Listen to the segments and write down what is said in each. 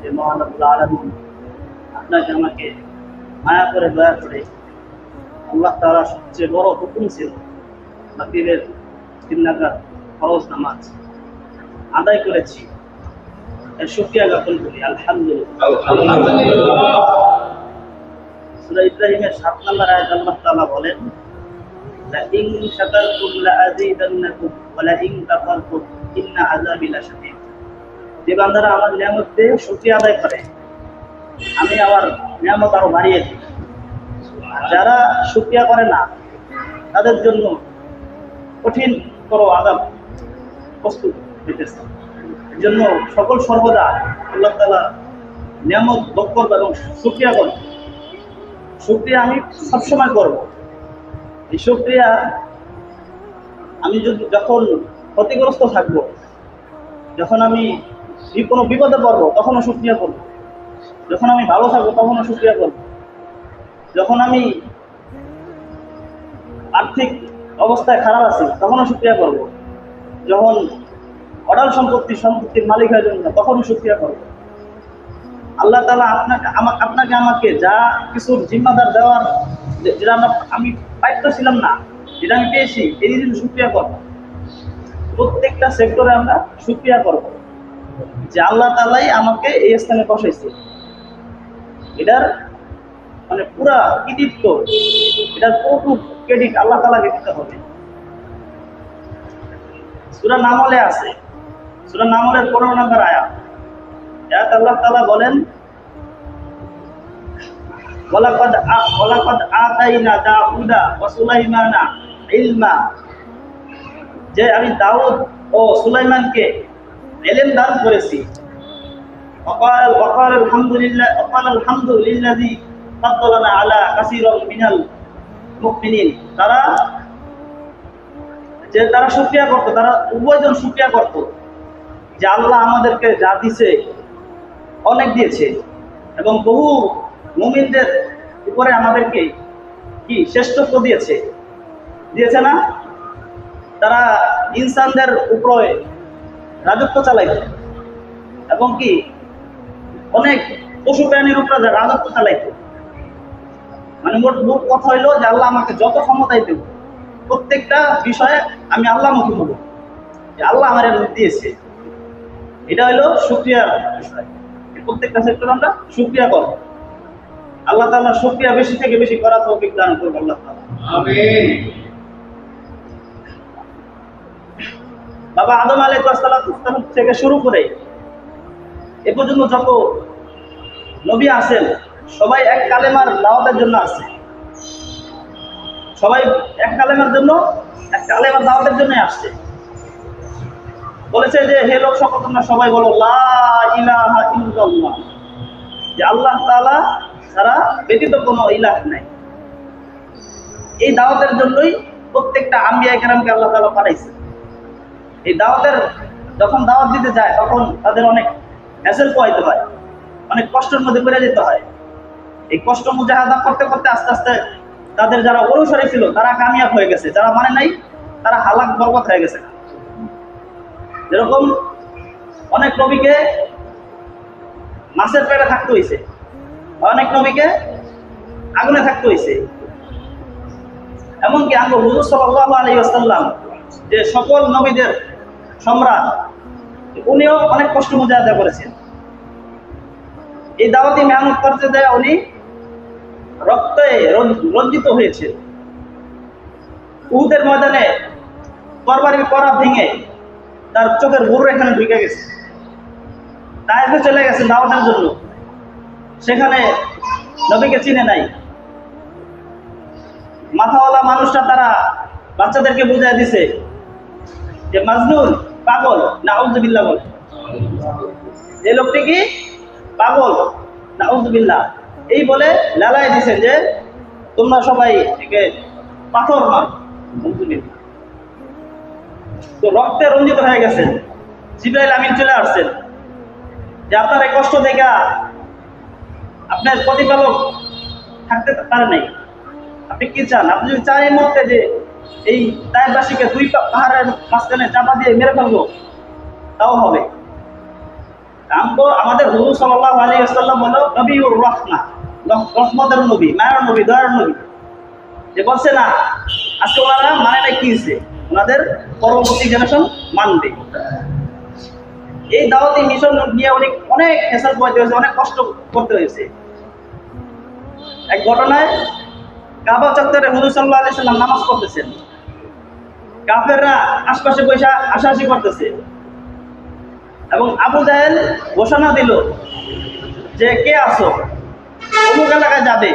যে মহান রব্বুল আলামিন আপনাকে আমাকে মায়া করে দয়া করে আল্লাহ তাআলা সবচেয়ে বড় হুকুম ছিল মাগরিবের 3 রাকাত ফরজ নামাজ আদায় করেছি, এর শুকরিয়া জ্ঞাপন করি আলহামদুলিল্লাহ। সূরা ইব্রাহিমের 7 নম্বর আয়াতে আল্লাহ তাআলা বলেন, লা ইন শাকারতুম লা আযীদান্নাকুম ওয়া লা ইন কাফারতুম ইন্না আযাবি লাশাদীদ। যে বান্দারা আমার নিয়ামতের শুকরিয়া আদায় করে আমি আমার নিয়ামত আরো বাড়িয়ে দিই, আর যারা শুকরিয়া করে না তাদের জন্য কঠিন বড় আযাব প্রস্তুত হইতেছে। এর জন্য সকল সর্বদা আল্লাহ তাআলা নিয়ামত ভোগ করবো এবং শুকরিয়া করবো। শুকরিয়া আমি সবসময় করব। এই শুকরিয়া আমি যখন ক্ষতিগ্রস্ত থাকবো, যখন আমি কোনো বিপদে পড়বো তখনও শুকরিয়া করবো, যখন আমি ভালো থাকবো তখনও শুকরিয়া করবো, যখন আমি আর্থিক অবস্থায় খারাপ আছি তখনও শুকরিয়া করবো, যখন অঢাল সম্পত্তির মালিক হয়ে যাবেন তখনও শুকরিয়া করবো। আল্লাহ তাআলা আপনাকে আমাকে যা কিছুর জিম্মাদার দেওয়ার, যেটা আমি পাইতে ছিলাম না, যেটা আমি পেয়েছি, এই জন্য শুকরিয়া করবো। প্রত্যেকটা সেক্টরে আমরা শুকরিয়া করব যে আল্লাহ তাআলাই আমাকে এই স্থানে বসাইছে। এটার মানে পুরা কৃতিত্ব, এটার পুরো ক্রেডিট আল্লাহ তাআলাকে দিতে হবে। সূরা নামলে আছে, সূরা নামলের 15 নম্বর আয়াত আল্লাহ তাআলা বলেন, ওয়ালাকাদ আতাইনা দাউদা ওয়া সুলাইমানা ইলমা, যে আমি দাউদ ও সুলাইমানকে ইলম দান করেছি। ওয়াকাল আলহামদুলিল্লাযী ফাদ্দালানা আলা কাসীরিন মিনাল মুমিনিন। তারা শুকরিয়া করত, তারা উভয়জন শুকরিয়া করত যে আল্লাহ আমাদেরকে যা দিয়েছে অনেক দিয়েছে এবং বহু মুমিনদের উপরে আমাদেরকে কি শ্রেষ্ঠত্ব দিয়েছে না। তারা ইনসানদের উপরে রাজত্ব চালাইত এবং কি অনেক পশু প্রাণীর উপরে রাজত্ব চালাইত। মানে মোট কথা হইলো যে আল্লাহ আমাকে যত ক্ষমতাই দেব, প্রত্যেকটা বিষয়ে আমি আল্লাহমুখী হব, যে আল্লাহ আমার দিয়েছে। এটা হইলো শুকরিয়ার বিষয়। প্রত্যেকটা সেক্টর আমরা শুকরিয়া করব। আল্লাহ তাআলা শুকরিয়া বেশি থেকে বেশি করার তৌফিক দান করুন আল্লাহ তাআলা। আমিন। বাবা আদম আলাইহিস সালাম থেকে শুরু করে এ পর্যন্ত যত নবী আছেন সবাই এক কালেমার দাওয়াতের জন্য আসছে। সবাই এক কালেমার দাওয়াতের জন্য আসছে। বলেছে যে হে লোক সকল তোমরা সবাই বলো লা ইলাহা ইল্লাল্লাহ, যে আল্লাহ তাআলা ছাড়া ব্যতীত কোনো ইলাহ নাই। এই দাওয়াতের জন্যই প্রত্যেকটা আম্বিয়া কেরামকে আল্লাহ তাআলা পাঠাইছে। এই যখন দাওয়াত দিতে যায় তখন তাদের অনেক হ্যাসেল পোহাইতে হয়, অনেক কষ্টের মধ্যে পড়ে যেতে হয়। এই কষ্ট মুজাহাদা করতে করতে আস্তে আস্তে তাদের যারা অনুসারী ছিল তারা কামিয়াব হয়ে গেছে, যারা মানে নাই তারা হালাক বরবাদ হয়ে গেছে। যেরকম অনেক নবীকে মাছের পেটে থাকতে হয়েছে, অনেক নবীকে আগুনে থাকতে হয়েছে। এমনকি আমরা হুজুর সাল্লাল্লাহু আলাইহি ওয়াসাল্লাম যে সকল নবীদের সম্রাট, উনিও অনেক কষ্ট মুজাহাদা করেছেন। এই দাওয়াতি মেহনত করতে দেয় উনি রক্তে রঞ্জিত হয়েছে। উহুদের ময়দানে তরবারির কড়া ভেঙে তার চোখের ভুরু এখানে ঢুকে গেছে। তায়েফে চলে গেছে দাওয়াতের জন্য, সেখানে নবীকে চিনে নাই। মাথাওয়ালা মানুষটা তারা বাচ্চাদেরকে বুঝাই দিছে যে মাজনুন, পাগল, নাউযুবিল্লাহ বলে। এই লোকটি কি পাগল, নাউযুবিল্লাহ এই বলে লালাই দিছে যে তোমরা সবাই একে পাথর মারো। তো রক্তে রঞ্জিত হয়ে গেছেন। জিবরাইল আমিন চলে আসছেন যে আপনার এই কষ্ট দেখা আপনার প্রতিপালক থাকতে পারে নাই, আপনি কি চান? আপনি যদি চান এই মুহূর্তে যে এই তায়েফবাসীকে 2 পাহাড়ের মাঝখানে চাপা দিয়ে মেরে ফেলবো, তাও হবে। আমাদের হুজুর সাল্লাল্লাহু আলাইহি ওয়াসাল্লাম হলো নবিউর রাহমাহ, রহমতের নবী, মায়ের নবী, দয়ার নবী। যে বলছে না আজকে ওনারা মানে না কি হয়েছে, ওনাদের পরবর্তী জেনারেশন মানবে। এই দাওয়াতি মিশন নিয়ে অনেক হেসাল পোহাইতে হয়েছে, অনেক কষ্ট করতে হয়েছে। এক ঘটনায় কাবা চত্বরে হুজুর সাল্লাল্লাহু আলাইহি ওয়াসাল্লাম নামাজ পড়তেছেন, কাফেররা আশপাশে বসে হাসাহাসি করতেছে এবং আবু জাহেল ঘোষণা দিল যে কে আসো, অমুক এলাকায় যাবে,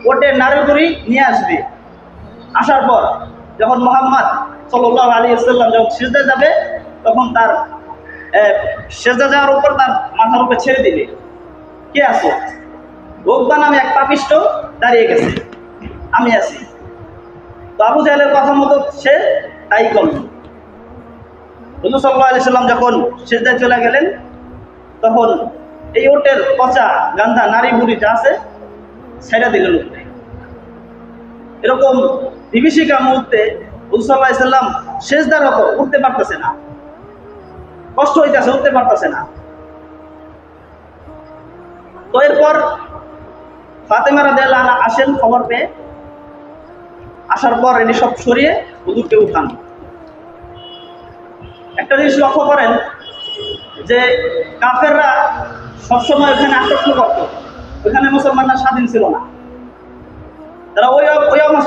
ওটে নারীগুড়ি নিয়ে আসবে। আসার পর যখন মুহাম্মদ সাল্লাল্লাহু আলাইহি ওয়াসাল্লাম যখন সিজদায় যাবে, তখন তার সিজদা যাওয়ার উপর তার মাথার উপরে ছেড়ে দিবে। কে আসো? উকবা নামে এক পাপিষ্ঠ দাঁড়িয়ে গেছে, আমি আছি। তো আবু জাহেলের কথা মতো সে তাই করল। হুজুর সাল্লাল্লাহু আলাইহি ওয়াসাল্লাম যখন সিজদায় চলে গেলেন, তখন এই ওটের পচা গান্ধা নারী বুড়ি যা আছে ছেড়ে দিলেন উপরে। এরকম বিভীষিকা মুহূর্তে হুজুর সাল্লাল্লাহু আলাইহি ওয়াসাল্লাম সিজদারত উঠতে পারতেছে না, কষ্ট হইতেছে, উঠতে পারতেছে না। তো এরপর ফাতেমা রাদিয়াল্লাহু আনহা আসেন খবর পেয়ে। আসার পর এটি সব সরিয়ে হুজুরকে উঠান। একটা জিনিস লক্ষ্য করেন যে কাফেররা সবসময় ওখানে আক্রমণ করত, ওখানে মুসলমানরা স্বাধীন ছিল না। তারা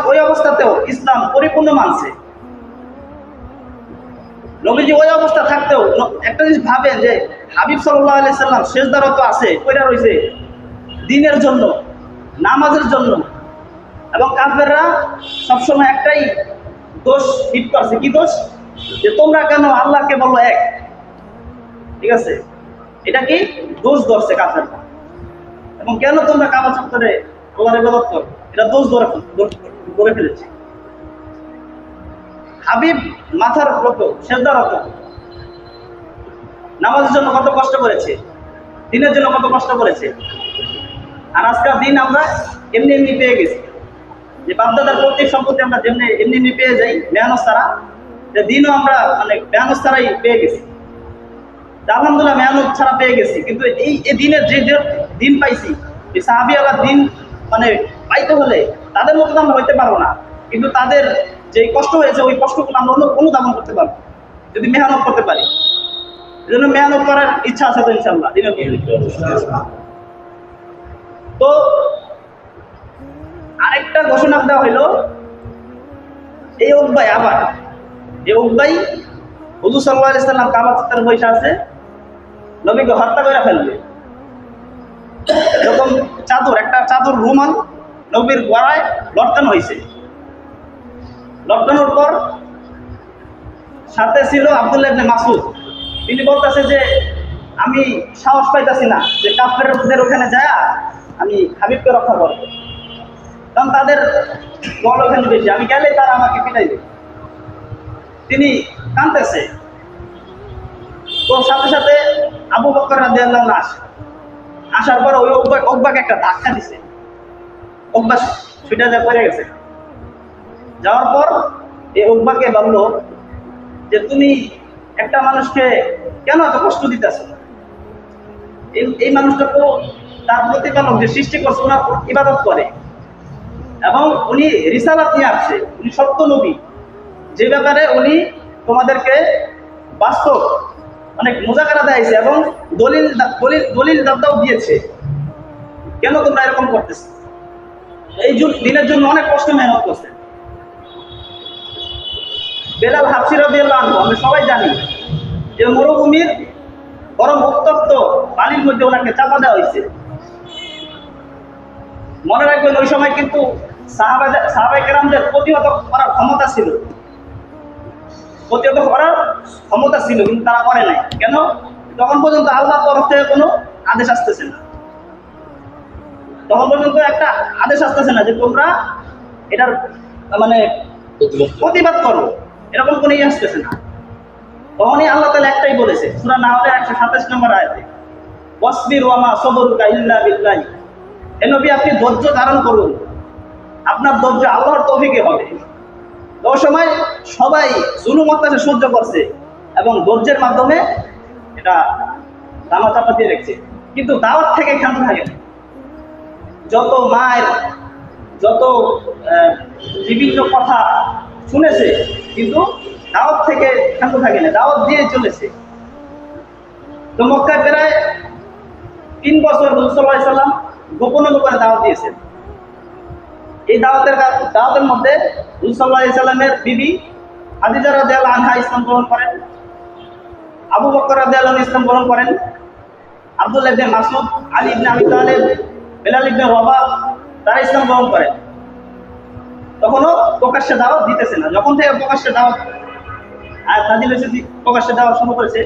ওই অবস্থাতেও ইসলাম পরিপূর্ণ মানছে। নবীজি ওই অবস্থা থাকতেও একটা জিনিস ভাবেন যে হাবিব সাল্লাল্লাহু আলাইহি সাল্লাম সিজদারত আছে, কইরা রইছে দ্বীনের জন্য, নামাজের জন্য। এবং কাফেররা সবসময় একটাই দোষ হিট করছে, কি দোষ? যে তোমরা কেন আল্লাহকে বললো এক। ঠিক আছে, এটা কি দোষ ধরছে কাফেররা। এবং কেন তোমরা কাবা চত্বরে আল্লাহর ইবাদত করো, এটা দোষ ধরে ফেলেছে। হাবিব মাথার রত, সিজদারত, নামাজের জন্য কত কষ্ট করেছে, দিনের জন্য কত কষ্ট করেছে। আর আজকাল দিন আমরা এমনি এমনি পেয়ে গেছি, যে বাপদাদার প্রত্যেক সম্পত্তি আমরা যেমনি এমনি এমনি পেয়ে যাই মেহনত ছাড়া, যে দিনও আমরা মানে মেহনত ছাড়াই পেয়ে গেছি। আলহামদুলিল্লাহ মেহনত ছাড়া পেয়ে গেছি, কিন্তু এই দিনের যে দিন পাইছি, এই সাহাবিয়ারা দিন মানে পাইতে হলে তাদের মতো আমরা হইতে পারবো না, কিন্তু তাদের যে কষ্ট হয়েছে ওই কষ্টগুলো আমরা অনুধাবন করতে পারবো যদি মেহনত করতে পারি। এই জন্য মেহনত করার ইচ্ছা আছে তো ইনশাআল্লাহ দিনের। তো আরেকটা ঘোষণা দেওয়া হইল, এই উকবাই আবার এই উকবাই হুজুর সাল্লাল্লাহু আলাইহি সাল্লাম কাবা চত্বরে বসে আছে, নবীকে হত্যা করে ফেলবে। এরকম একটা চাদর রুমাল নবীর গলায় লটকানো হয়েছে। লটকানোর পর সাথে ছিল আব্দুল্লাহ ইবনে মাসউদ। তিনি বলতেছে যে আমি সাহস পাইতাছি না যে কাফেরদের ওখানে যায় আমি হাবিবকে রক্ষা করবো, কারণ তাদের বল ওখানে বেশি, আমি গেলে তারা আমাকে পিটাইবে। তিনি কাঁদতেছে। তো সাথে সাথে আবু বকর রাদিয়াল্লাহু আনহু আসার পর ওই উকবাকে একটা ধাক্কা দিছে, উকবা ছুটে যা পড়ে গেছে। যাওয়ার পর এই উকবাকে বলল যে তুমি একটা মানুষকে কেন এত কষ্ট দিতেছ? এই মানুষটা তো তার প্রতিপালক যে সৃষ্টি করছে ওনার ইবাদত করে এবং উনি রিসালাত নিয়ে আসছে, উনি সত্য নবী, যে ব্যাপারে উনি তোমাদেরকে বাস্তব অনেক মুজাকারা দিয়েছে এবং দলিল দাও দিয়েছে। কেন তোমরা এরকম করতেছ? এই দিনের জন্য অনেক কষ্ট মেহনত করছে। বেলাল হাবশী রাদিয়াল্লাহু আনহু আমরা সবাই জানি যে মরুভূমির গরম উত্তপ্ত পানির মধ্যে ওনাকে চাপা দেওয়া হয়েছে। মনে রাখবেন ওই সময় কিন্তু সাহাবায়ে কেরামদের প্রতিহত করার ক্ষমতা ছিল, কিন্তু তারা করে নাই। কেন? তখন পর্যন্ত আল্লাহর তরফ থেকে কোনো আদেশ আসতেছে না, তখন পর্যন্ত একটা আদেশ আসতেছে না যে তোমরা এটার মানে প্রতিবাদ করো, এরকম কোনো আসতেছে না। তখনই আল্লাহ তাআলা একটাই বলেছে সূরা নাহলের 127 নম্বর আয়াতে, ওয়াসবির ওয়া মা সাবরুকা ইল্লা বিল্লাহ। হে নবী আপনি ধৈর্য ধারণ করুন, আপনার ধৈর্য আল্লাহর তৌফিকে হবে। ওই সময় সবাই জুলুম অত্যাচার সহ্য করছে এবং ধৈর্যের মাধ্যমে এটা ধামা চাপা দিয়ে রেখেছে, কিন্তু দাওয়াত থেকে ক্ষান্ত থাকে না। যত মায়ের যত বিভিন্ন কথা শুনেছে, কিন্তু দাওয়াত থেকে ক্ষান্ত থাকে না, দাওয়াত দিয়ে চলেছে। তো মক্কায় প্রায় 3 বছর রাসূল সাল্লাল্লাহু আলাইহি সাল্লাম গোপনে গোপনে দাওয়াত দিয়েছেন। এই দাওয়াতের মধ্যে রাসূল সাল্লাল্লাহু আলাইহি সাল্লামের বিবি খাদিজা রাদিয়াল্লাহু আনহা ইসলাম গ্রহণ করেন, আবু বকর রাদিয়াল্লাহু আনহু ইসলাম গ্রহণ করেন, আব্দুল্লাহ ইবনে মাসউদ, আলী ইবনে আবি তালিব, বেলাল ইবনে রাবাহ তারা ইসলাম গ্রহণ করেন। তখনও প্রকাশ্যে দাওয়াত দিতেছে না। যখন থেকে প্রকাশ্যে দাওয়াত আর নাজিল হয়েছে, প্রকাশ্যে দাওয়াত শুরু করেছে,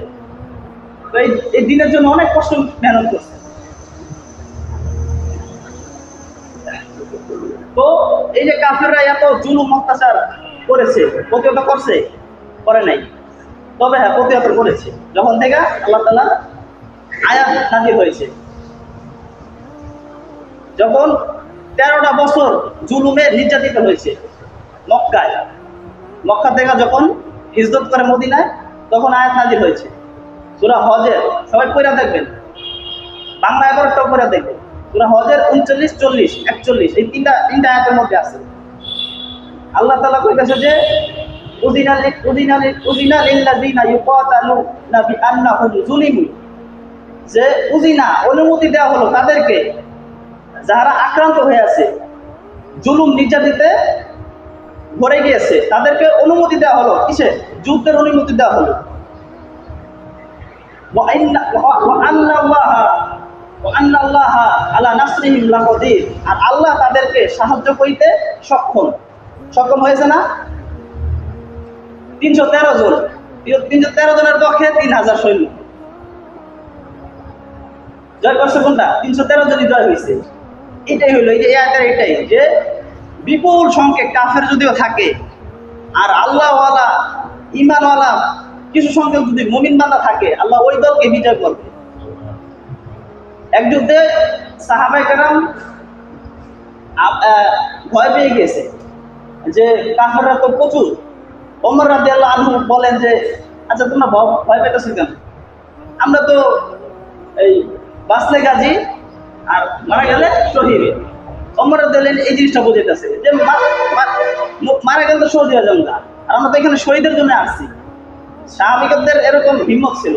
তো এই দিনের জন্য অনেক কষ্ট মেহনত করছে। তো এই যে কাফেররা এত জুলুম অত্যাচার করেছে, প্রতিহত করছে, করে নাই, তবে হ্যাঁ প্রতিহত করেছে যখন থেকে আল্লাহ তাআলা আয়াত নাযিল হয়েছে। যখন 13টা বছর জুলুমে নির্যাতিত হয়েছে মক্কা থেকে যখন হিজরত করে মদিনায়, তখন আয়াত নাযিল হয়েছে সূরা হজের। সবাই পড়ে দেখবেন, বাংলা এবারটাও পড়ে দেখবেন। সূরা হজের 39, 40, 41 এই তিনটা আয়াতের মধ্যে আছে। আল্লাহ তাআলা কইতেছে যে উযিনা লিল্লাযিনা ইউকাতালুনা বিআন্নাহুম যুলিমু, যে উযিনা অনুমতি দেওয়া হলো তাদেরকে যারা আক্রান্ত হয়ে আছে, জুলুম নির্যাতিতে ভরে গিয়েছে, তাদেরকে অনুমতি দেওয়া হলো। কিসে? যুদ্ধের অনুমতি দেওয়া হলো। ওয়া আন্নাল্লাহা আলা নাসরিহিম লাকাদির, আর আল্লাহ তাদেরকে সাহায্য করিতে সক্ষম হয়েছে না? 313 জনের পক্ষে 3000 সৈন্য জয় করছে। কোনটা? 313 জনই জয় হয়েছে। এটাই হলো এই যে এটাই যে বিপুল সংখ্যক কাফের যদিও থাকে, আর আল্লাহওয়ালা ঈমানওয়ালা কিছু সংখ্যক যদি মুমিন বান্দা থাকে, আল্লাহ ওই দলকে বিজয় করবে। এক যুদ্ধে সাহাবায়ে কেরাম ভয় পেয়ে গেছে যে কাফেররা তো প্রচুর। ওমর রাদিয়াল্লাহু আনহু বলেন যে, আচ্ছা তোমরা ভয় পেতেছো কেন? আমরা তো এই বাঁচলে গাজী আর মারা গেলে শহীদ। ওমর রাদিয়াল্লাহু আনহু এই জিনিসটা বুঝাইতেছে যে মারা গেলে তো শহীদ হয়ে যাবো না, আর আমরা তো এখানে শহীদের জন্য আসছি। সাহাবিকদের এরকম হিম্মত ছিল।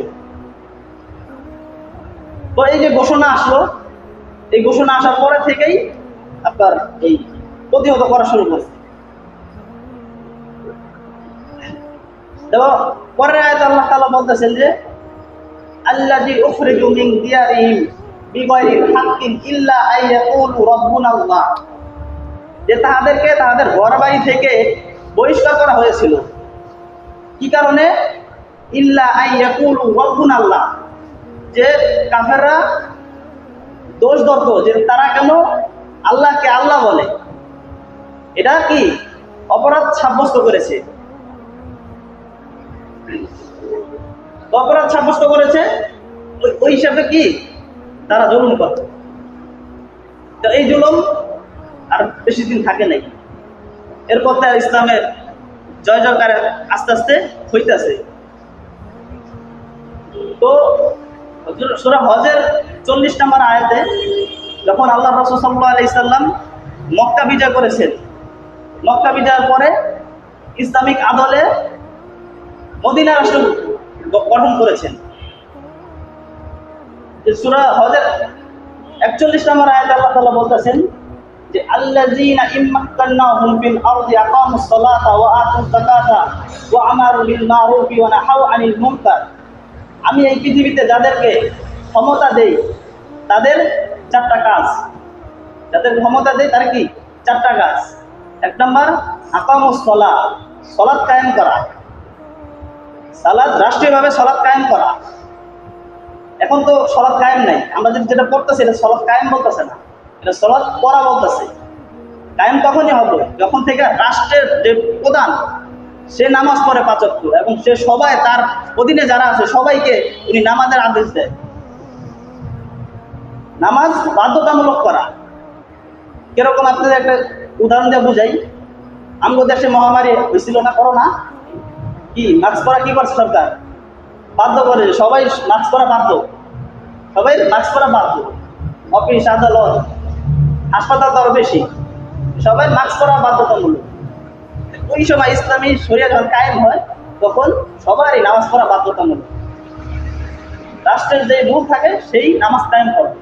তো এই যে ঘোষণা আসলো, এই ঘোষণা আসার পরে থেকেই আপনার এই প্রতিহত করা শুরু করছে। পরের আয়াতে আল্লাহ তাআলা বলতেছেন যে আল্লাযী উখরিজু মিন দিয়ারিহিম বিগাইরি হাক্কিন ইল্লা আইয়াকুলু রাব্বুনাল্লাহ, যে তাদেরকে তাদের ঘরবাড়ি থেকে বহিষ্কার করা হয়েছিল। কি কারণে? ইল্লা আইয়াকুলু রাব্বুনাল্লাহ, যে কাফেররা দোষ ধরতো যে তারা কেন আল্লাহকে আল্লাহ বলে। এটা কি অপরাধ সাব্যস্ত করেছে, অপরাধ সাব্যস্ত করেছে। ওই হিসাবে কি তারা জুলুম করে। তো এই জুলুম আর বেশি দিন থাকে নাই। এরপর তার ইসলামের জয় জয়কার আস্তে আস্তে হইতেছে। তো সূরা হজের 40 নম্বর আয়াতে যখন আল্লাহ রাসূল সাল্লাল্লাহু আলাইহি সাল্লাম মক্কা বিজয় করেছেন, মক্কা বিজয়ের পরে ইসলামিক আদলে মদিনা রাষ্ট্র গঠন করেছেন। সূরা হজের 41 নম্বর আয়াতে আল্লাহ তাআলা বলতেছেন যে আল্লাযীনা ইম্মাক্কান্নাহুম ফিল আরদি আকামুস সালাতা ওয়া আতুজ যাকাতা ওয়া আমারু বিল মারুফি ওয়া নাহাউ আনিল মুনকার, আমি এই পৃথিবীতে যাদেরকে ক্ষমতা দেই তাদের 4টা কাজ। যাদের ক্ষমতা দেই তার কি 4টা কাজ। 1 নম্বর আকামুস সালাত, সালাত কায়েম করা। সালাত রাষ্ট্রীয়ভাবে সালাত কায়েম করা। এখন তো সালাত কায়েম নাই, আমরা যেটা পড়তেছি এটা সালাত কায়েম বলতেছে না, এটা সালাত পড়া বলতেছে। কায়েম তখনই হবে যখন থেকে রাষ্ট্রের যে প্রধান সে নামাজ পড়ে 5 ওয়াক্ত, এবং সে সবাই তার অধীনে যারা আছে সবাইকে উনি নামাজের আদেশ দেয়। নামাজ বাধ্যতামূলক করা। কিরকম আপনাদের একটা উদাহরণ দিয়ে বুঝাই। আমাদের দেশে মহামারী হয়েছিল না, করোনা, কি মাস্ক পরা কি করছে সরকার? বাধ্য করে, সবাই মাস্ক পরা বাধ্য। সবাই মাস্ক পরা বাধ্য। অফিস, আদালত, হাসপাতাল তো আরো বেশি, সবাই মাস্ক পরা বাধ্যতামূলক। ওই সময় ইসলামী শরিয়া যখন কায়েম হয় তখন সবারই নামাজ পড়া বাধ্যতামূলক। রাষ্ট্রের যে রুল থাকে সেই নামাজ কায়েম করবে।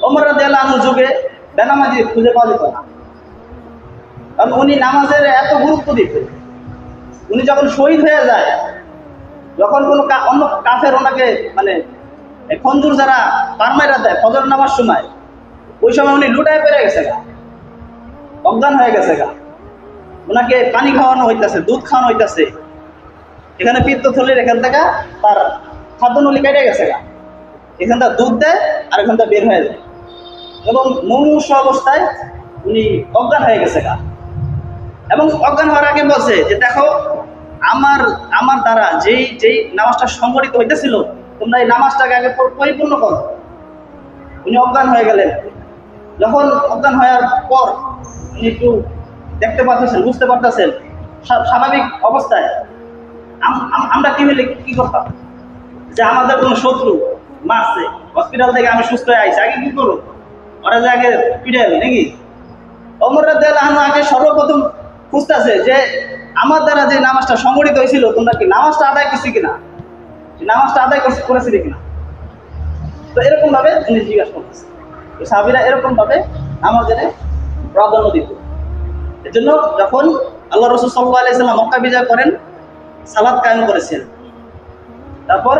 ওমর রাদিয়াল্লাহু আনহুর যুগে বেনামাজি খুঁজে পাওয়া যেত না, কারণ উনি নামাজের এত গুরুত্ব দিতেন। উনি যখন শহীদ হয়ে যায়, যখন কোনো অন্য কাফের ওনাকে মানে খঞ্জুর যারা পারমাইরা দেয় ফজর নামার সময়, ওই সময় উনি লুটায় পেরে গেছে গা, অজ্ঞান হয়ে গেছে গা। ওনাকে পানি খাওয়ানো হইতেছে, দুধ খাওয়ানো হইতেছে, এখানে পিত্তথলির এখান থেকে তার খাদ্যনলী কেটে গেছে গা, এখান থেকে দুধ দেয় আর এখান থেকে বের হয়ে যায়, এবং মুমূর্ষু অবস্থায় উনি অজ্ঞান হয়ে গেছে গা। এবং অজ্ঞান হওয়ার আগে বলছে যে দেখো আমার দ্বারা যেই নামাজটা সংগঠিত হইতেছিল, তোমরা এই নামাজটাকে আগে পরিপূর্ণ করো। উনি অজ্ঞান হয়ে গেলেন। যখন অজ্ঞান হওয়ার পর উনি একটু দেখতে পাচ্ছেন, বুঝতে পারতেছেন স্বাভাবিক অবস্থায়, আমরা কি হলে কি করতাম, যে আমাদের কোনো শত্রু মারছে, হসপিটাল থেকে আমি সুস্থ হয়ে আইছি, আগে কি করবো, ওরা যে আগে পিড়ে যাবে নাকি? ওমর রাদিয়াল্লাহু আনহু আগে সর্বপ্রথম খুঁজতেছে যে আমার দ্বারা যে নামাজটা সংগঠিত হয়েছিল, তোমরা কি নামাজটা আদায় করছি কিনা, নামাজটা আদায় করেছিল কিনা। তো এরকম ভাবে তিনি জিজ্ঞাসা করতেছে। সাহাবীরা এরকম ভাবে নামাজের প্রাধান্য দিত। এর জন্য যখন আল্লাহ রাসূল সাল্লাল্লাহু আলাইহি ওয়াসাল্লাম মক্কা বিজয় করেন, সালাত কায়েম করেছেন। তারপর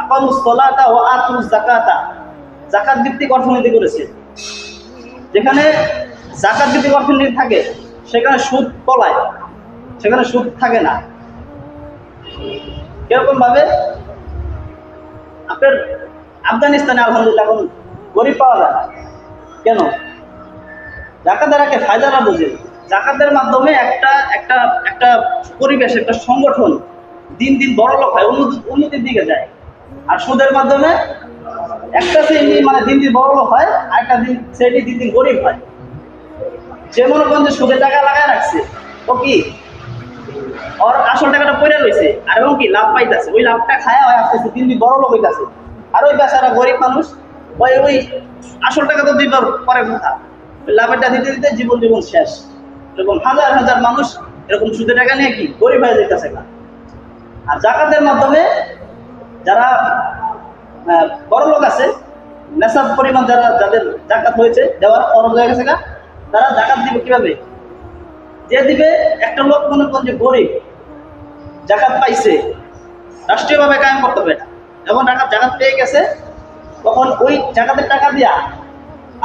আকামুস সালাতা ওয়া আতুজ যাকাতা, যাকাত ভিত্তিক অর্থনীতি করেছে। যেখানে যাকাত ভিত্তিক অর্থনীতি থাকে সেখানে সুদ পলায়, সেখানে সুদ থাকে না। এরকম ভাবে আপনার আফগানিস্তানে আলহামদুলিল্লাহ এখন গরিব পাওয়া যায় না। কেন? জাকাতেরাকে ফায়দারা বোঝে। জাকাতের মাধ্যমে একটা একটা একটা পরিবেশ, একটা সংগঠন দিন দিন বড় লোক হয়, উন্নতির দিকে যায়। আর সুদের মাধ্যমে একটা শ্রেণী মানে দিন দিন বড় লোক হয়, আর একটা শ্রেণী দিন দিন গরিব হয়। যে মনে করেন যে সুদের টাকা লাগায় রাখছে, ও কি ওর আসল টাকাটা পড়ে রয়েছে, আর এবং কি লাভ পাইতেছে, ওই লাভটা খায়া হয় আস্তে আস্তে দিন দিন বড় লোক হইতেছে। আর ওই বেচারা গরিব মানুষ ওই আসল টাকা তো দিবার পরে কথা, ওই লাভেরটা দিতে দিতে জীবন শেষ। এরকম হাজার হাজার মানুষ এরকম সুদের টাকা নিয়ে কি গরিব হয়ে যেতেছে না। আর জাকাতের মাধ্যমে যারা বড় লোক আছে, নেশাব পরিমাণ যাদের জাকাত হয়েছে, দেওয়ার খরচ হয়ে গেছে, তারা জাকাত দিবে কিভাবে? যে দিবে একটা লোক মনে করেন যে গরিব, জাকাত পাইছে, রাষ্ট্রীয়ভাবে কায়েম করতে হবে না। যখন জাকাত পেয়ে গেছে তখন ওই জাকাতের টাকা দিয়া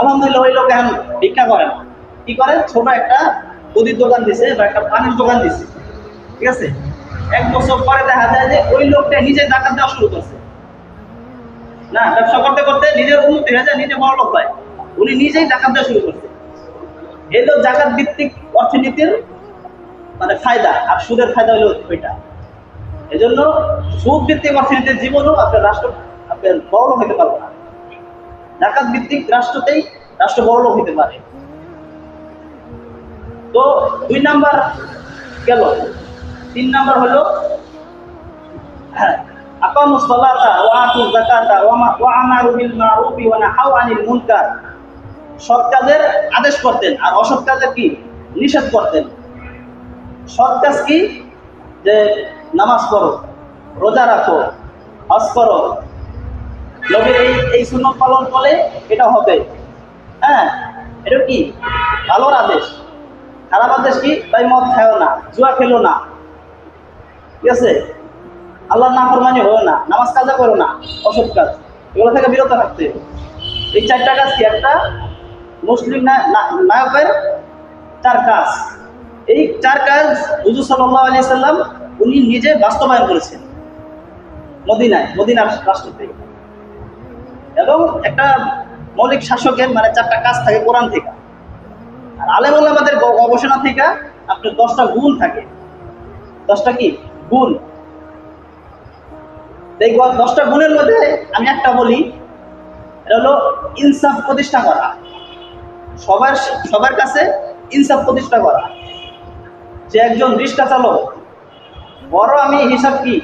আলহামদুলিল্লাহ ওই লোক এখন ভিক্ষা করে না। কি করে? ছোট একটা মুদির দোকান দিছে বা একটা পানির দোকান দিছে, ঠিক আছে? 1 বছর পরে দেখা যায় যে ওই লোকটা নিজে জাকাত দেওয়া শুরু করছে। না, ব্যবসা করতে করতে নিজের উন্নতি হয়ে যায়, নিজে বড় লোক হয়, উনি নিজেই জাকাত দেওয়া শুরু করছে। এই তো জাকাত ভিত্তিক অর্থনীতির মানে ফায়দা, আর সুদের ফায়দা হলো ওইটা। এই জন্য সুদ ভিত্তিক অর্থনীতির জীবনও আপনার বড় লোক হইতে পারবে না। জাকাত ভিত্তিক রাষ্ট্রতেই রাষ্ট্র বড় লোক হইতে পারে। তো 2 নাম্বার গেল। 3 নাম্বার হলো আকামুস সালাতা ওয়া আতুজ যাকাতা ওয়া আমারু বিল মারুফি ওয়া নাহাউ আনিল মুনকার। সৎ কাজের আদেশ করতেন আর অসৎ কাজের কি নিষেধ করতেন। সৎ কাজ কি? যে নামাজ পড়ো, রোজা রাখো, হজ করো, নবীর এই সুন্নাত পালন করলে এটা হবে। হ্যাঁ, এটা কি ভালোর আদেশ। খারাপ আদেশ কি? তাই মদ খাও না, জুয়া খেলো না, ঠিক আছে? আল্লাহর নাফরমানি হও না, নামাজ কাজা করো না, অসৎ কাজ এগুলো থেকে বিরত থাকতে। এই 4টা কাজ কি? একটা মুসলিম নায়কের 4 কাজ। এই 4 কাজ হুজুর সাল্লাল্লাহু আলাইহি সাল্লাম উনি নিজে বাস্তবায়ন করেছেন মদিনার রাষ্ট্র থেকে। এবং একটা মৌলিক শাসকের মানে 4টা কাজ থাকে কোরআন থেকে, আর আলেম ওলামাদের গবেষণা থেকে আপনার 10টা গুণ থাকে। 10টা কি গুণ? এই 10টা গুণের মধ্যে আমি একটা বলি, এটা হলো ইনসাফ প্রতিষ্ঠা করা। সবার কাছে ইনসাফ প্রতিষ্ঠা করা। যে একজন রিক্সা চালক, বড় আমি হিসাব কি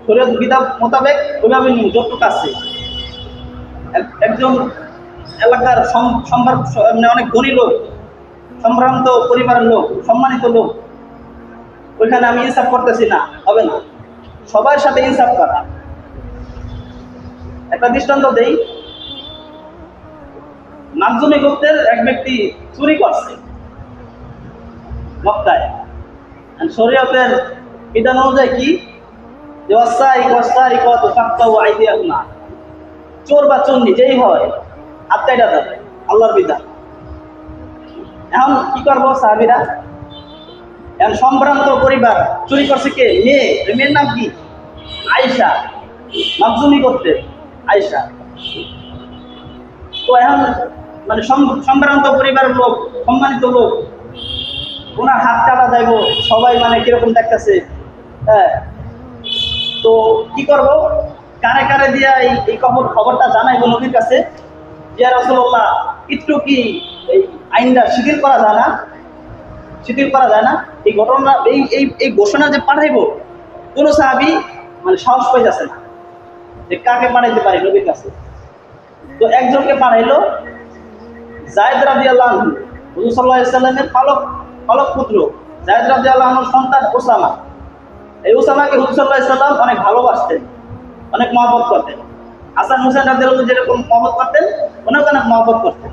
শরীয়ত বিধান মোতাবেক ওইভাবে নিন যতটুকু আছে। একজন এলাকার মানে অনেক ধনী লোক, সম্ভ্রান্ত পরিবারের লোক, সম্মানিত লোক, ওইখানে আমি ইনসাফ করতেছি না, হবে না। সবার সাথে ইনসাফ করা। একটা দৃষ্টান্ত দেই, মাকজুমি গোত্রের এক ব্যক্তি চুরি করছে মক্কায়। শরীয়তের বিধান অনুযায়ী কি, যে চোর বা চুন্নি যেই হয় হাত কাটা যাবে, আল্লাহর বিধান। এখন কি করবো সাহাবীরা? এখন সম্ভ্রান্ত পরিবার, চুরি করছে কে? মেয়ে। মেয়ের নাম কি? আয়েশা, মাকজুমি গোত্রের আয়েশা। তো এখন মানে সম্ভ্রান্ত পরিবারের লোক, সম্মানিত লোক, ওনার হাত কাটা যাইব, সবাই মানে কিরকম দেখতেছে। হ্যাঁ, তো কি করব? কারে কারে দিয়া এই খবরটা জানাইবো নবীর কাছে, যে রাসূলুল্লাহ একটু কি এই আইনটা শিথিল করা যায় না? শিথিল করা যায় না? এই ঘটনা, এই ঘোষণা যে পাঠাইবো, কোন সাহাবী মানে সাহস পাইতেছে না যে কাকে পাঠাইতে পারি নবীর কাছে। তো একজনকে পাঠাইলো, যায়েদ রাদিয়াল্লাহু আনহু, হুজুর সাল্লাল্লাহু আলাইহি সাল্লামের পালক পুত্র যায়েদ রাদিয়াল্লাহু আনহুর সন্তান ওসামা। এই ওসামাকে হুজুর সাল্লাল্লাহু আলাইহি সাল্লাম অনেক ভালোবাসতেন, অনেক মহব্বত করতেন। হাসান হুসাইন রাদিয়াল্লাহু যেরকম মহব্বত করতেন, ওনাকে অনেক মহব্বত করতেন।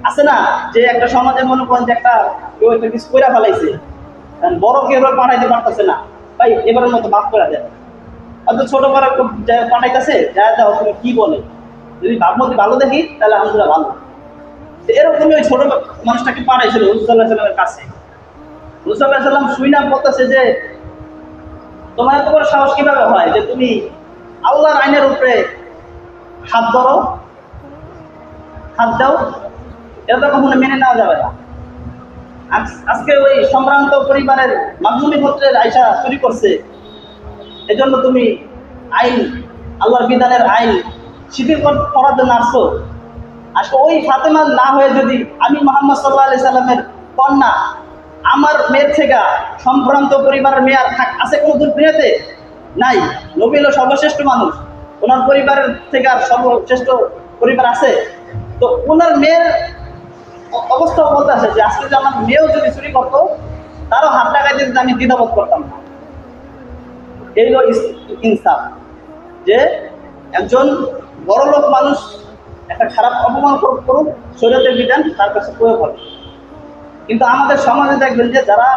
আছে না যে একটা সমাজে মনে করেন যে একটা কেউ একটা কিছু কইরা ফেলাইছে, বড় কেউ এবার পাঠাইতে পারতেছে না, ভাই এবারের মতো মাফ করে দেন। অত ছোট বড় পাঠাইতেছে, যা যাও তুমি কি বলে, যদি ভাবমতি ভালো দেখি তাহলে আলহামদুলিল্লাহ ভালো। এরকমই ওই ছোট মানুষটাকে পাঠাইছিল হুজুর সাল্লাল্লাহু আলাইহি সাল্লামের কাছে। হুজুর সাল্লাল্লাহু আলাইহি সাল্লাম শুইনা বলতেছে যে তোমার এত বড় সাহস কিভাবে হয় যে তুমি আল্লাহর আইনের উপরে হাত ধরো, হাত দাও? এটা তো কখনো মেনে নেওয়া যাবে না। আজকে ওই সম্ভ্রান্ত পরিবারের মাকজুমি গোত্রের আয়েশা চুরি করছে, এজন্য তুমি আইন, আল্লাহর বিধানের আইন শিথিল করার জন্য আসছো। আজকে ওই ফাতেমা না হয়ে যদি আমি মুহাম্মদ সাল্লাল্লাহু আলাইহি সাল্লামের কন্যা, আমার মেয়ের থেকে সম্ভ্রান্ত পরিবারের মেয়ে আর আছে কোনো দুনিয়াতে? নাই। নবী হলো সর্বশ্রেষ্ঠ মানুষ, ওনার পরিবারের থেকে আর সর্বশ্রেষ্ঠ পরিবার আছে? তো ওনার মেয়ের অবস্থা বলতে আছে যে আজকে যে আমার মেয়েও যদি চুরি করতো, তারও হাত লাগাই দিতে আমি দ্বিধাবোধ করতাম না। এই হলো ইনসাফ, যে একজন বড় লোক মানুষ একটা খারাপ অপমান করুক, শরীয়তের বিধান তার কাছে প্রয়োগ হবে। কিন্তু আমাদের সমাজে দেখবেন যে যারা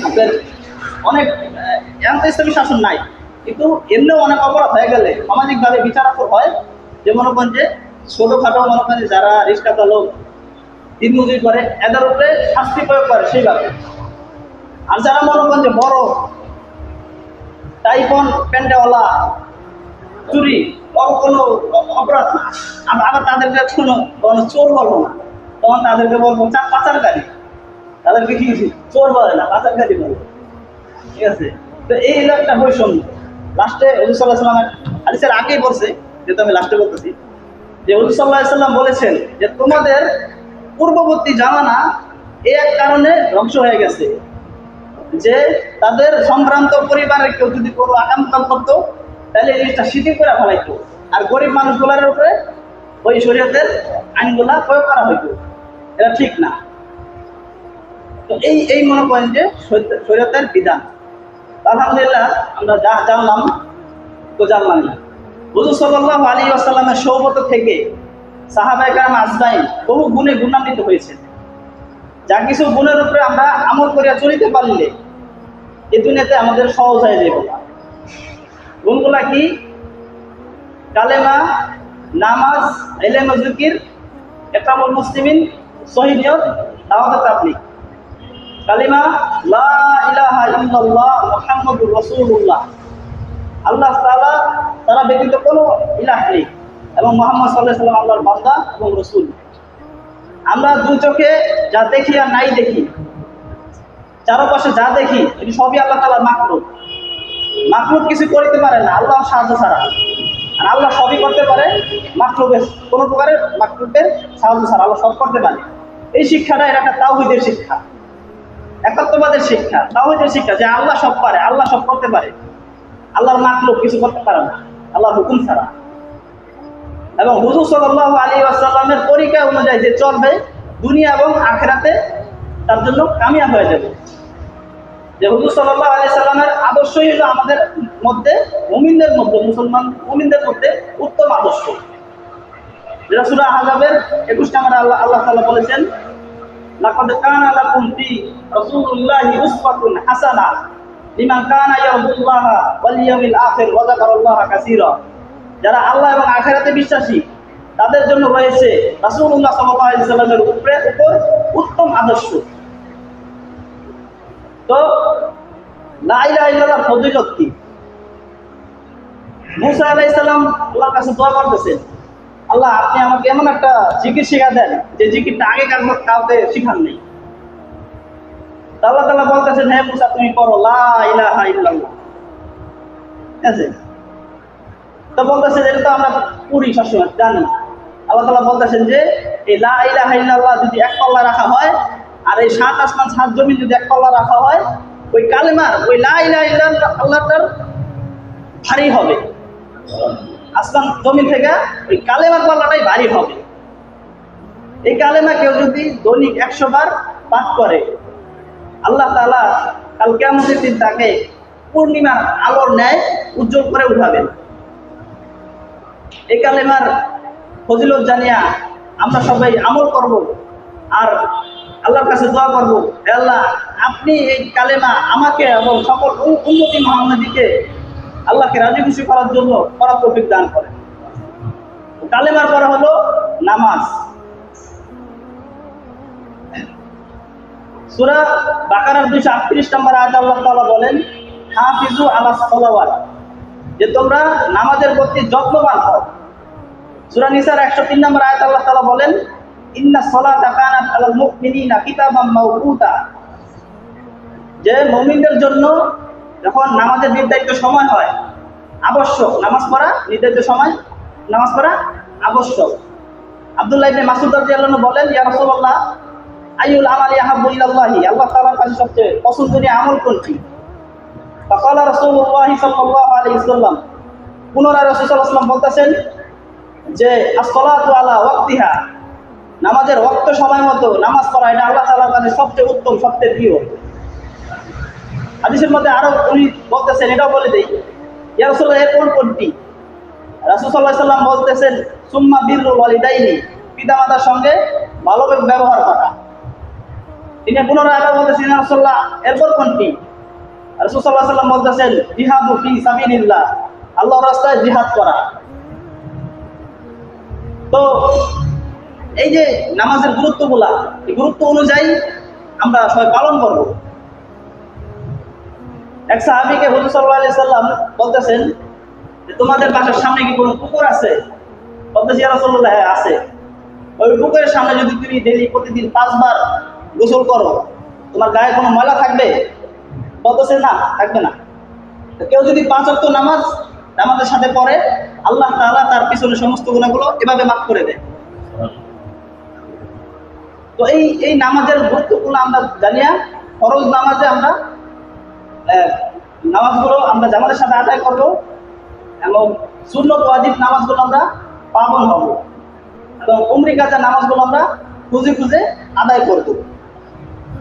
আপনার অনেক ইসলামী শাসন নাই, কিন্তু এমনিও অনেক অপরাধ হয়ে গেলে সামাজিকভাবে বিচারাত্মক হয়। যে মনে করেন যে ছোটোখাটো মনে করেন যারা রিক্সা চালক, দিনমজুরি করে, এদের উপরে শাস্তি প্রয়োগ করে সেইভাবে। আর যারা মনে করেন যে বড় টাইপন প্যান্ডেওয়ালা চুরি কোনো অপরাধ না, আবার তাদেরকে কোনো চোর বলবো না, তখন তাদেরকে বলবো পাচারকারী। তাদেরকে কি চোর বলে না, পাচারকারী বলবো। ঠিক আছে? তো এই হলো একটা বৈষম্য। লাস্টে হুজুর সাল্লাল্লাহু আলাইহি সাল্লামের হাদিসের আগেই বলছে, যেহেতু আমি লাস্টে বলতেছি, যে হুজুর সাল্লাল্লাহু আলাইহি সাল্লাম বলেছেন যে তোমাদের পূর্ববর্তী জামানা এই এক কারণে ধ্বংস হয়ে গেছে, যে তাদের সম্ভ্রান্ত পরিবারের কেউ যদি কোনো আকামকাল করতো, তাহলে এই জিনিসটা শিথিল করে ফেলাইতো, আর গরিব মানুষগুলোর উপরে ওই শরীয়তের আইনগুলা প্রয়োগ করা হইতো। এটা ঠিক না। তো এই মনে করেন যে শরীয়তের বিধান। আলহামদুলিল্লাহ আমরা যা জানলাম তো জানলাম না। হুজুর সাল্লাল্লাহু আলাইহি ওয়াসাল্লামের সোহবত থেকে সাহাবায়ে কেরাম আজমাইন বহু গুণে গুণান্বিত হয়েছে। যা কিছু গুণের উপরে আমরা আমল করিয়া চলিতে পারলে এই দুনিয়াতে আমাদের সহজ হয়ে যাবে। গুণগুলা কি? কালেমা, নামাজ, ইলম ও জিকির, ইকরামুল মুসলিমিন, সহিহ নিয়ত, দাওয়াত ও তাবলীগ। কালিমা লা ইলাহা ইল্লাল্লাহ মুহাম্মাদুর রাসূলুল্লাহ, আল্লাহ তাআলা তারা ব্যতীত কোনো ইলাহ নেই, এবং মুহাম্মদ সাল্লাল্লাহু আলাইহি ওয়াসাল্লাম আল্লাহর বান্দা এবং রাসূল। আমরা দুই চোখে যা দেখি আর নাই দেখি, চারপাশে যা দেখি, এটি সবই আল্লাহ তাআলার মাখলুক। মাখলুক কিছু করতে পারে না আল্লাহর সাহায্য ছাড়া, আর আল্লাহ সবই করতে পারে মাখলুকের কোনো প্রকারের মাখলুকের সাহায্য ছাড়া। আল্লাহ সব করতে পারে। এই শিক্ষাটা এটা একটা তাওহীদের শিক্ষা, একাত্মবাদের শিক্ষা, তাওহীদের শিক্ষা, যে আল্লাহ সব পারে, আল্লাহ সব করতে পারে। আল্লাহর মাখলুক কিছু করতে পারে না আল্লাহর হুকুম ছাড়া। এবং হুজুর সাল্লাল্লাহু আলাইহি ওয়াসাল্লামের তরিকা অনুযায়ী যে চলবে দুনিয়া এবং আখিরাতে তার জন্য কামিয়াব হয়ে যাবে। যে হুজুর সাল্লাল্লাহু আলাইহি সাল্লামের আদর্শই হলো আমাদের মধ্যে মুমিনদের মধ্যে মুসলমান মুমিনদের মধ্যে উত্তম আদর্শ। যেটা সূরা আহজাবের 21 নম্বরে আল্লাহ তাআলা বলেছেন, লাকাদ কানা লাকুম ফি রাসূলিল্লাহি উসওয়াতুন হাসানাহ লিমান কানা ইয়ারজুল্লাহা ওয়াল ইয়াউমিল আখির ওয়া যাকারাল্লাহা কাসীরা। যারা আল্লাহ এবং আখিরাতে বিশ্বাসী তাদের জন্য রয়েছে রাসূলুল্লাহ সাল্লাল্লাহু আলাইহি সাল্লামের উপর উত্তম আদর্শ। তো লা ইলাহা ইল্লাল্লাহর ফজিলত কি? মুসা আলাইহিস সালাম আল্লাহর কাছে দোয়া করতেছেন, আল্লাহ আপনি আমাকে এমন একটা জিকির শিখা দেন যে জিকিরটা আগে কাউকে শিখান নেই। আল্লাহ তাআলা বলতেছেন, হে মুসা তুমি করো লা ইলাহা ইল্লাল্লাহ। ঠিক আছে? তো বলতেছেন এটা তো আমরা পড়ি সবসময় জানি। আল্লাহ তাআলা বলতেছেন যে এই লা ইলাহা ইল্লাল্লাহ যদি এক পাল্লা রাখা হয় আর এই 7 আসমান 7 জমিন যদি এক পাল্লা রাখা হয়, ওই কালেমার ওই লা ইলাহা ইল্লাল্লাহ আল্লাহটার ভারী হবে। আসমান জমিন থেকে ওই কালেমার পাল্লাটাই ভারী হবে। এই কালেমা কেউ যদি দৈনিক 100 বার পাঠ করে আল্লাহ তাআলা কাল কিয়ামতের দিন তাকে পূর্ণিমার আলোর ন্যায় উজ্জ্বল করে উঠাবেন। এই কালেমার ফজিলত জানিয়া আমরা সবাই আমল করব আর আল্লাহর কাছে দোয়া করব, হে আল্লাহ আপনি এই কালেমা আমাকে এবং সকল উম্মতি মুহাম্মাদীকে আল্লাহকে রাজি খুশি করার জন্য করার তৌফিক দান করেন। কালেমার পরে হলো নামাজ। সূরা বাকারার 238 নম্বর আয়াতে আল্লাহ তাআলা বলেন, হাফিজু আলাস সালাওয়াত, যে তোমরা নামাজের প্রতি যত্নবান হও। সূরা নিসার 103 নম্বর আয়াতে আল্লাহ তাআলা বলেন, ইন্নাস সালাতা কানাত আলাল মুমিনিনা কিতাবাম মাওকুতা, যে মুমিনদের জন্য যখন নামাজের নির্ধারিত সময় হয় আবশ্যক নামাজ পড়া, নির্ধারিত সময় নামাজ পড়া আবশ্যক। আব্দুল্লাহ ইবনে মাসউদ রাদিয়াল্লাহু আনহু বলেন, ইয়া রাসূলুল্লাহ আইয়ুল আমালি আহাব্বু ইলাল্লাহি, আল্লাহ তাআলার কাছে সবচেয়ে পছন্দনীয় আমল কোনটি? ফাকালা রাসূলুল্লাহ সাল্লাল্লাহু আলাইহি ওয়াসাল্লাম, পুনরায় রাসূল সাল্লাল্লাহু আলাইহি ওয়াসাল্লাম বলতেছেন যে as-সালাতু আলা ওয়াক্তিহা, নামাজের ওয়াক্ত সময় মতো নামাজ পড়া এটা আল্লাহ তাআলার কাছে সবচেয়ে উত্তম সবচেয়ে প্রিয়। হাদিসের মধ্যে আরো উনি বলতেছেন, এটাও বলে দেই, ইয়া রাসূলুল্লাহ এর কোনটি? রাসূল সাল্লাল্লাহু আলাইহি ওয়াসাল্লাম বলতেছেন, সুম্মা বিররুল ওয়ালিদাইনি, পিতামাতার সঙ্গে ভালো ব্যবহার করা। তিনি পুনরায় আবার বলতেছেন, ইয়া রাসূলুল্লাহ এরপর কোনটি? রাসূল সাল্লাল্লাহু আলাইহি ওয়াসাল্লাম বলতেছেন, জিহাদু ফি সাবিলিল্লাহ, আল্লাহর রাস্তায় জিহাদ করা। তো এই যে নামাজের গুরুত্বগুলা, এই গুরুত্ব অনুযায়ী আমরা সবাই পালন করব। এক সাহাবীকে হুজুর সাল্লাল্লাহু আলাইহি সাল্লাম বলতেছেন যে তোমাদের বাসার সামনে কি কোনো পুকুর আছে? বলতেছে, ইয়া রাসূলুল্লাহ হ্যাঁ আছে। ওই পুকুরের সামনে যদি তুমি ডেইলি প্রতিদিন 5 বার গোসল করো তোমার গায়ে কোনো ময়লা থাকবে? বলতেছে না, থাকবে না। কেউ যদি 5 ওয়াক্ত নামাজের সাথে পড়ে আল্লাহ তাআলা তার পিছনে সমস্ত গুনাহগুলো এভাবে মাফ করে দেয়। তো এই নামাজের গুরুত্বপূর্ণ আমরা জানিয়া ফরজ নামাজে আমরা নামাজগুলো আমরা জামাতের সাথে আদায় করব এবং সুন্নত ওয়াজিব নামাজগুলো আমরা পালন হব এবং উমরি কাজা নামাজগুলো আমরা খুঁজে খুঁজে আদায় করব।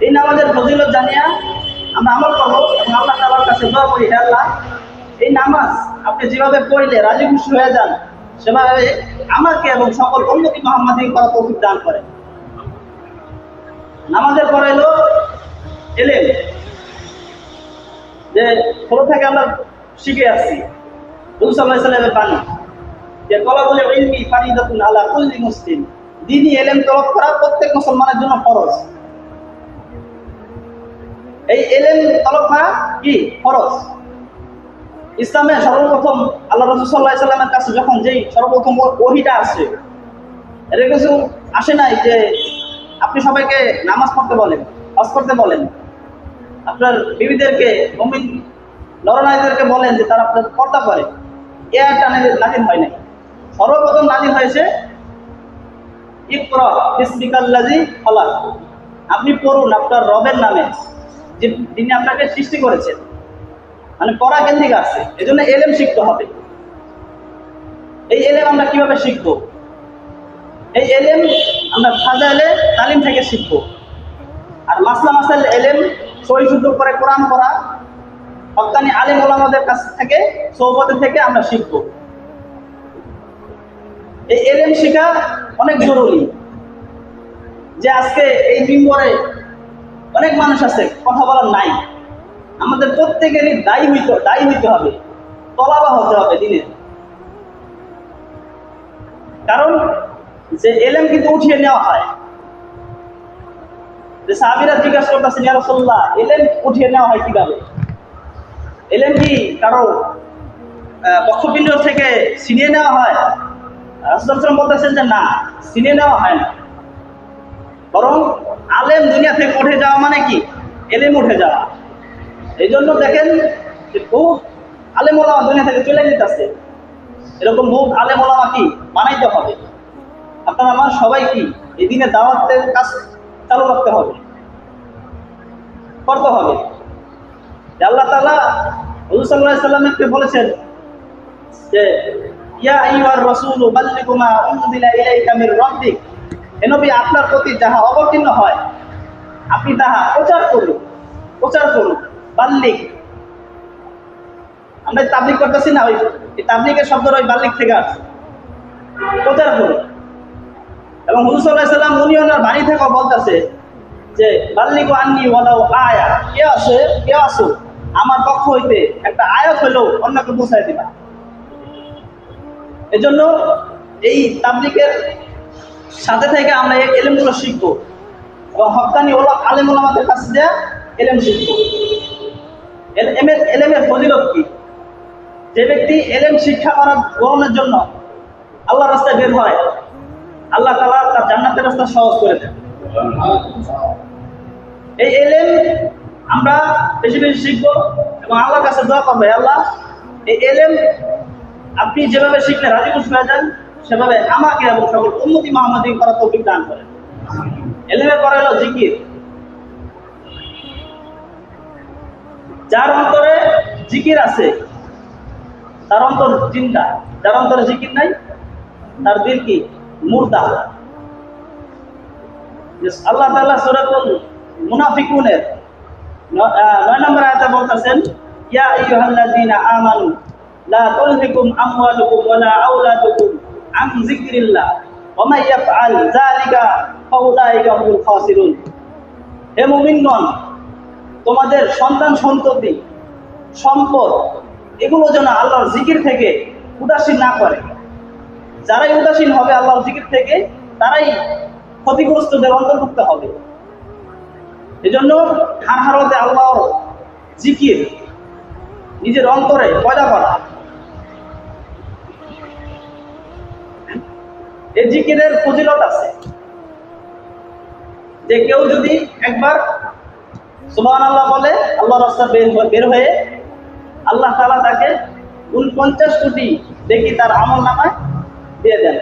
এই নামাজের ফজিলত জানিয়া আমরা আমল করব এবং আল্লাহ তাআলার কাছে দোয়া করি, হে আল্লাহ এই নামাজ আপনি যেভাবে পড়লে রাজি খুশি হয়ে যান সেভাবে আমাকে এবং সকল উম্মতি মুহাম্মাদীকে করার তৌফিক দান করেন। নামাজের পরে হলো ইলম, যে ছোট থেকে আমরা শিখে আসছি রাসূল সাল্লাল্লাহু আলাইহি ওয়াসাল্লামের বাণী যে তলাবুল ইলমি ফারিদাতুন আলা কুল্লি মুসলিম, দ্বীনি ইলম তলব করা প্রত্যেক মুসলমানের জন্য ফরজ। এই ইলম তলব করা কি ফরজ। ইসলামে সর্বপ্রথম আল্লাহ রাসূল সাল্লাল্লাহু আলাইহি ওয়াসাল্লামের কাছে যখন যেই সর্বপ্রথম ওহীটা আসে, এর কিছু আসে নাই যে আপনি সবাইকে নামাজ পড়তে বলেন, হজ করতে বলেন, আপনার বিবিদেরকে মুমিন নরনারীদেরকে বলেন যে তারা আপনার পর্দা করে। এ আয়াতটা নাযিল হয় নাই। সর্বপ্রথম নাযিল হয়েছে ইকরা বিসমিকাল্লাযী খালাক, আপনি পড়ুন আপনার রবের নামে যিনি আপনাকে সৃষ্টি করেছেন। মানে পড়া কেন থেকে আসছে, এই জন্য এলেম শিখতে হবে। এই এলেম আমরা কিভাবে শিখবো? এই এলেম আমরা ফাজাইলে তালিম থেকে শিখবো। আর মাসলা মাসাইল এলেম সহি শুদ্ধ করে কোরআন পড়া হক্কানি আলিম ওলামাদের কাছ থেকে, সৌবত থেকে আমরা শিখবো। এই এলেম শেখা অনেক জরুরি। যে আজকে এই মিম্বরে অনেক মানুষ আছে কথা বলার নাই, আমাদের প্রত্যেকেরই দায়ী হইতে হবে, তলাবা হতে হবে দিনের। কারণ যে এলেম কিন্তু উঠিয়ে নেওয়া হয়। যে সাহাবীরা জিজ্ঞাসা করতেছেন, ইয়া রাসূলুল্লাহ, এলেম উঠিয়ে নেওয়া হয় কিভাবে? এলেম কি কারো বক্ষপিণ্ড থেকে ছিনিয়ে নেওয়া হয়? রাসূলুল্লাহ সাল্লাল্লাহু আলাইহি ওয়াসাল্লাম বলতেছেন যে না, ছিনিয়ে নেওয়া হয় না, বরং আলেম দুনিয়া থেকে উঠে যাওয়া মানে কি? এলেম উঠে যাওয়া। এই জন্য দেখেন যে বহু আলেম ওলামা দুনিয়া থেকে চলে যেতেছে। এরকম বহু আলেম ওলামা কি বানাইতে হবে। আপনারা আমার সবাই কি এই দিনে দাওয়াতের কাজ চালু রাখতে হবে, করতে হবে। আল্লাহ তাআলা হুজুর সাল্লাল্লাহু আলাইহি ওয়াসাল্লামকে বলেছেন যে ইয়া আইয়ুহার রাসূলু বাল্লিগু মা উনজিলা ইলাইকা মির রাব্বিক, হে নবী, আপনার প্রতি যাহা অবতীর্ণ হয় আপনি তাহা প্রচার করুন। বাল্লিগ, আমরা তাবলীগ করতেছি না, ওই তাবলীগের শব্দটা ওই বাল্লিগ থেকে আসছে, প্রচার করুন। এবং হুজুর সাল্লাল্লাহু আলাইহি ওয়াসাল্লাম উনি ওনার বাড়ি থেকে বলতেছে যে বাল্লিগু আন্নী ওয়ালাউ আয়া, কে আসো আমার পক্ষ হইতে একটা আয়াত হইলেও অন্যকে পৌঁছায় দিবা। এজন্য এই তাবলীগের সাথে থেকে আমরা এই এলেমগুলো শিখবো এবং হক্কানি আলেম ওলামাদের কাছে যে এলেম শিখবো। এলেমের ফজিলত কি? যে ব্যক্তি এলেম শিক্ষা গ্রহণের জন্য আল্লাহর রাস্তায় বের হয়, আল্লাহ তাআলা তার জান্নাতের রাস্তা সহজ করে দেন। এই এলেম আমরা বেশি বেশি শিখবো এবং আল্লাহর কাছে দোয়া করবো, আল্লাহ এই এলেম আপনি যেভাবে শিখলে রাজি খুশি হয়ে যান, সেভাবে আমাকে এবং সকল উম্মতি মুহাম্মাদি করার তৌফিক দান করেন। এলেমের পরে হলো জিকির। যার অন্তরে জিকির আছে তার অন্তর জিন্দা, যার অন্তরে জিকির নাই তার দিল কি মুর্দা। আল্লাহ তাআলা সূরাতুল মুনাফিকুনের 9 নম্বর আয়াতে বলতেছেন, ইয়া আইয়ুহাল্লাযীনা আমানু লা তুলহিকুম আমওয়ালুকুম ওয়ালা আওলাদুকুম আন যিকরিল্লাহ ওয়া মান ইয়াফআল যালিকা ফাউলাইকা হুমুল খাসিরুন। হে মুমিনগণ, তোমাদের সন্তান সন্ততি সম্পদ এগুলো যেন আল্লাহর জিকির থেকে উদাসীন না করে। যারাই উদাসীন হবে আল্লাহর জিকির থেকে, তারাই ক্ষতিগ্রস্তদের অন্তর্ভুক্ত হবে। এজন্য হারহারতে আল্লাহর জিকির নিজের অন্তরে পয়দা করা। এই জিকিরের ফজিলত আছে যে কেউ যদি একবার সুবহানাল্লাহ বলে আল্লাহর রাস্তায় বের হয়ে, আল্লাহ তাআলা তাকে 49 কোটি দেখি তার আমলনামায় দিয়ে দেন।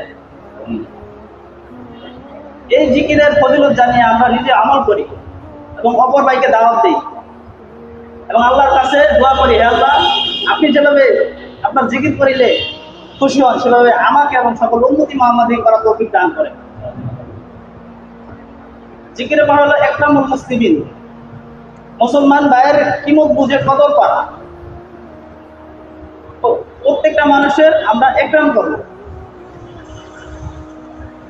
এই জিকিরের ফজিলত জানিয়ে আমরা নিজে আমল করি এবং অপর ভাইকে দাওয়াত দিই এবং আল্লাহর কাছে দোয়া করি, হে আল্লাহ, আপনি যেভাবে আপনার জিকির করিলে খুশি হন, সেভাবে আমাকে এবং সকল উম্মতি মুহাম্মাদি করার তৌফিক দান করেন। জিকিরের পর হলো ইকরামুল মুসলিমিন, মুসলমান ভাইয়ের কিমত বুঝে কদর করা। প্রত্যেকটা মানুষের আমরা ইকরাম করব,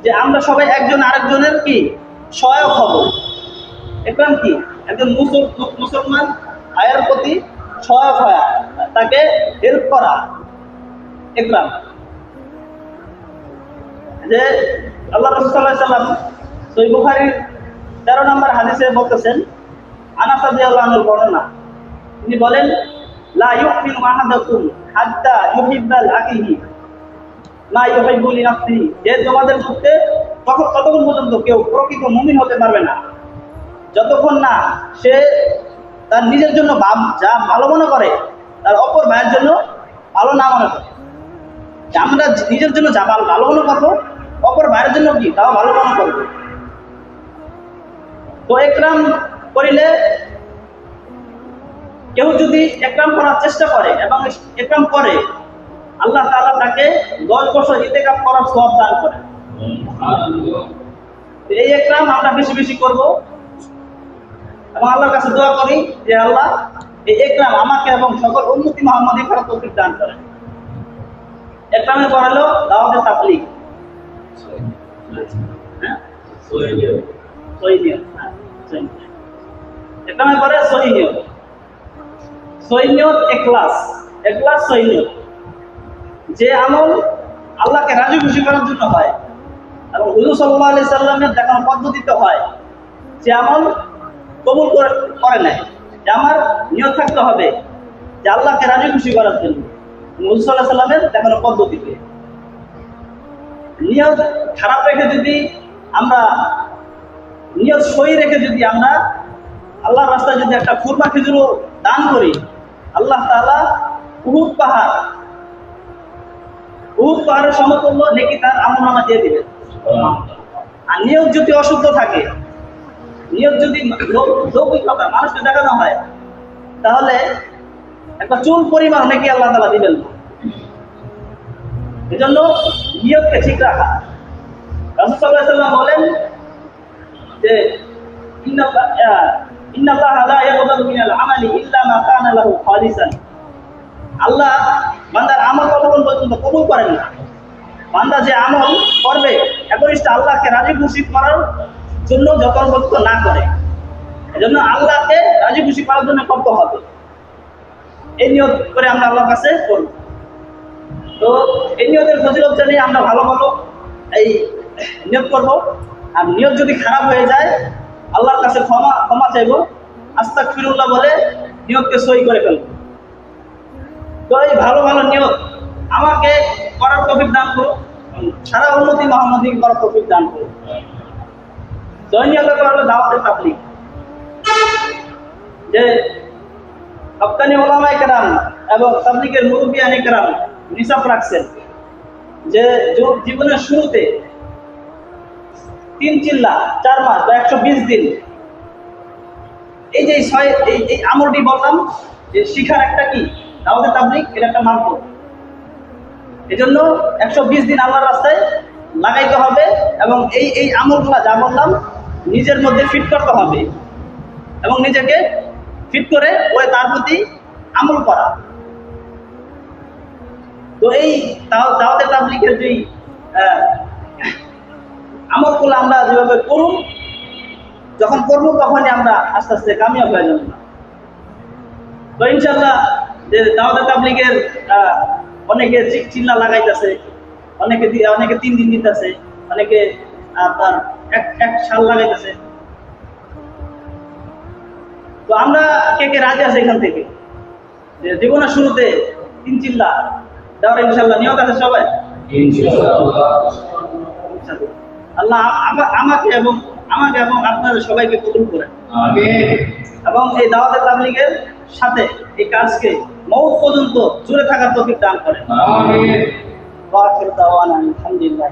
যে আমরা সবাই একজন আরেকজনের কি সহায়ক হব। ইকরাম কি? একজন মুসলমান ভাইয়ের প্রতি সহায়ক হওয়া, তাকে হেল্প করা ইকরাম। যে আল্লাহ রাসূল সাল্লাল্লাহু আলাইহি ওয়াসাল্লাম সহিহ বুখারীর 13 নম্বর হাদিসে বলতেছেন, আনাস রাদিয়াল্লাহু আনহু বর্ণনা, তিনি বলেন, লা ইউমিনু আহাদাকুম হাত্তা ইউহিব্বা লিআখিহি মা ইউহিব্বু লিনাফসিহি। যে তোমাদের মধ্যে ততক্ষণ পর্যন্ত কেউ প্রকৃত মুমিন হতে পারবে না যতক্ষণ না সে তার নিজের জন্য যা ভালো মনে করে তার অপর ভাইয়ের জন্য ভালো না মনে করে। আমরা নিজের জন্য যা ভালো মনে করবো, অপর ভাইয়ের জন্য কি তাও ভালো মনে করবো। তো ইকরাম করিলে কেউ যদি একরাম করার চেষ্টা করে এবং একরাম করে, আল্লাহ তাআলা তাকে 10 বছর ইতিকাফ করার সওয়াব দান করে। এই একরাম আমরা বেশি বেশি করব এবং আল্লাহর কাছে দোয়া করি যে আল্লাহ এই একরাম আমাকে এবং সকল উম্মতি মুহাম্মাদি করার তৌফিক দান করেন। একরামের পর হলো দাওয়াতে তাবলীগ। একরামের পরে সহিহ নিয়ত। সহিহ নিয়ত ইখলাস, সহিহ নিয়ত। যে আমল আল্লাহকে রাজি খুশি করার জন্য হয় এবং হুজুর সাল্লাল্লাহু আলাইহি সাল্লামের দেখানো পদ্ধতিতে হয়, যে আমল কবুল করে নেয়। যে আমার নিয়ত থাকতে হবে যে আল্লাহকে রাজি খুশি করার জন্য, হুজুর সাল্লাল্লাহু আলাইহি সাল্লামের দেখানো পদ্ধতিতে। নিয়ত খারাপ রেখে যদি আমরা, নিয়ত সহি রেখে যদি আমরা আল্লাহর রাস্তায় যদি একটা খুরমা খেজুরও দান করি, আল্লাহ তাআলা উহুদ পাহাড়ের সমতুল্য নেকি তার আমলনামা দিয়ে দিবেন। আর নিয়ত যদি অশুদ্ধ থাকে, নিয়ত যদি লৌকিকতা মানুষকে দেখানো হয়, তাহলে একটা চুল পরিমাণ নেকি আল্লাহ তাআলা দিবেন না। এজন্য নিয়তকে ঠিক রাখা। রাসূল সাল্লাল্লাহু আলাইহি ওয়াসাল্লাম বলেন যে ইন্নাল্লাহা লা ইয়াকবালু মিনাল আমালি ইল্লা মা কানা লাহু খালিসান। আল্লাহ বান্দার আমল ততক্ষণ পর্যন্ত কবুল করেন না, বান্দা যে আমল করবে একনিষ্ঠ আল্লাহকে রাজি খুশি করার জন্য যতক্ষণ পর্যন্ত না করে। এজন্য আল্লাহকে রাজি খুশি করার জন্য করতে হবে। এই নিয়ত করে আমরা আল্লাহর কাছে করব। তো এই নিয়তের ফজিলত জানিয়ে আমরা ভালো ভালো এই নিয়ত করব। আর নিয়ত যদি খারাপ হয়ে যায়, আল্লাহর কাছে ক্ষমা চাইব, আস্তাগফিরুল্লাহ বলে নিয়তকে সহি করে ফেলব। তো এই ভালো ভালো নিয়ত আমাকে করার তৌফিক দান করো, সারা উম্মতি মুহাম্মাদিকে করার তৌফিক দান করো। জয় নিয়ত করলে দাওয়াতে তাবলীগ। যে হক্কানি উলামায়ে কেরাম এবং তাবলীগের মুরব্বিয়ানে কেরাম নিসাব রাখছেন যে জীবনের শুরুতে 3 চিল্লা 4 মাস বা 120 দিন, এই যে এই আমলটি বললাম যে শিখার একটা কি দাওয়াতে তাবলীগ, এটা একটা মাধ্যম। এজন্য 120 দিন আল্লাহর রাস্তায় লাগাইতে হবে এবং এই আমলগুলা যা বললাম নিজের মধ্যে ফিট করতে হবে এবং নিজেকে ফিট করে ওই তার প্রতি আমল করা। তো এই দাওয়াতে তাবলীগের যে আমলগুলো আমরা যেভাবে করুন, যখন করবো তখনই আমরা আস্তে আস্তে কামিয়াব হয়ে যাব। তো ইনশাআল্লাহ যে দাওয়াতে তাবলীগের অনেকে চিল্লা লাগাইতেছে, অনেকে 3 দিন দিতেছে, অনেকে আপনার এক সাল লাগাইতেছে। তো আমরা কে রাজি আছে এখান থেকে যে জীবনের শুরুতে 3 চিল্লা দেওয়ার ইনশাআল্লাহ নিয়ত আছে সবাই? আল্লাহ আমাকে এবং আপনাদের সবাইকে কবুল করেন এবং এই দাওয়াতে তাবলীগের সাথে এই কাজকে মওত পর্যন্ত জুড়ে থাকার তৌফিক দান করেন। আমিন। ওয়া আখিরু দাওয়ানা আলহামদুলিল্লাহ।